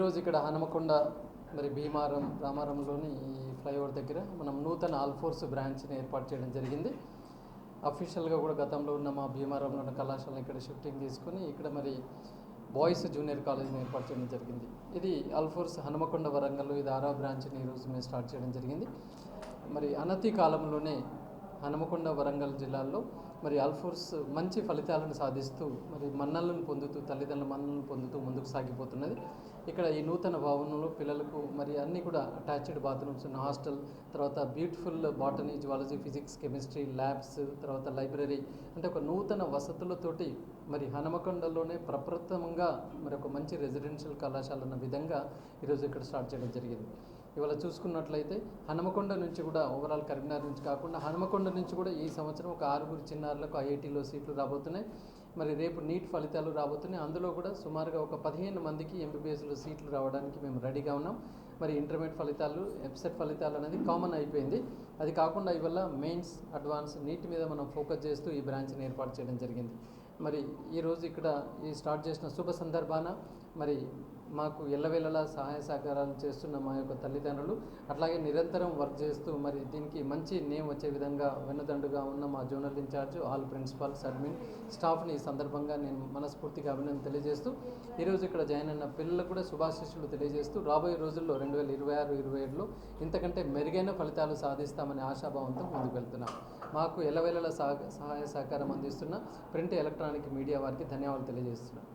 ఈరోజు ఇక్కడ హనుమకొండ మరి భీమారం రామారంలోని ఈ ఫ్లైఓవర్ దగ్గర మనం నూతన ఆల్ఫోర్స్ బ్రాంచ్ని ఏర్పాటు చేయడం జరిగింది. అఫీషియల్గా కూడా గతంలో ఉన్న మా భీమారంలో ఉన్న కళాశాలను ఇక్కడ షిఫ్టింగ్ తీసుకుని ఇక్కడ మరి బాయ్స్ జూనియర్ కాలేజ్ని ఏర్పాటు చేయడం జరిగింది. ఇది ఆల్ఫోర్స్ హనుమకొండ వరంగల్, ఇది 6వ బ్రాంచ్ని ఈరోజు మేము స్టార్ట్ చేయడం జరిగింది. మరి అనతి కాలంలోనే హనుమకొండ వరంగల్ జిల్లాల్లో మరి ఆల్ఫోర్స్ మంచి ఫలితాలను సాధిస్తూ మరి మన్నలను పొందుతూ, తల్లిదండ్రుల మన్నలను పొందుతూ ముందుకు సాగిపోతున్నది. ఇక్కడ ఈ నూతన భవనంలో పిల్లలకు మరి అన్నీ కూడా అటాచ్డ్ బాత్రూమ్స్ ఉన్న హాస్టల్, తర్వాత beautiful botany, zoology, physics, chemistry labs, తర్వాత లైబ్రరీ, అంటే ఒక నూతన వసతులతోటి మరి హనుమకొండలోనే ప్రప్రథమంగా మరి ఒక మంచి రెసిడెన్షియల్ కళాశాల అన్న విధంగా ఈరోజు ఇక్కడ స్టార్ట్ చేయడం జరిగింది. ఇవాళ చూసుకున్నట్లయితే హనుమకొండ నుంచి కూడా ఓవరాల్ కరీంనగర్ నుంచి కాకుండా హనుమకొండ నుంచి కూడా ఈ సంవత్సరం ఒక 6 చిన్నారులకు ఐఐటీలో సీట్లు రాబోతున్నాయి. మరి రేపు నీట్ ఫలితాలు రాబోతున్నాయి. అందులో కూడా సుమారుగా ఒక 15 మందికి ఎంబీబీఎస్లో సీట్లు రావడానికి మేము రెడీగా ఉన్నాం. మరి ఇంటర్మీడియట్ ఫలితాలు, ఎంసెట్ ఫలితాలు అనేది కామన్ అయిపోయింది. అది కాకుండా ఇవాళ మెయిన్స్, అడ్వాన్స్, నీట్ మీద మనం ఫోకస్ చేస్తూ ఈ బ్రాంచ్ని ఏర్పాటు చేయడం జరిగింది. మరి ఈరోజు ఇక్కడ ఈ స్టార్ట్ చేసిన శుభ సందర్భాన మరి మాకు ఎల్లవేళలా సహాయ సహకారాలు చేస్తున్న మా యొక్క తల్లిదండ్రులు, అట్లాగే నిరంతరం వర్క్ చేస్తూ మరి దీనికి మంచి నేమ్ వచ్చే విధంగా వెన్నుదండుగా ఉన్న మా zonal incharge, all principals, admin స్టాఫ్ని ఈ సందర్భంగా నేను మనస్ఫూర్తిగా అభినందన తెలియజేస్తూ ఈరోజు ఇక్కడ జాయిన్ అయిన పిల్లలకు కూడా శుభాశీస్సులు తెలియజేస్తూ రాబోయే రోజుల్లో 2026-27లో ఇంతకంటే మెరుగైన ఫలితాలు సాధిస్తామనే ఆశాభావంతో ముందుకు వెళ్తున్నాం. మాకు ఎల్లవేళలా సహాయ సహకారం అందిస్తున్న ప్రింట్, ఎలక్ట్రానిక్ మీడియా వారికి ధన్యవాదాలు తెలియజేస్తున్నాం.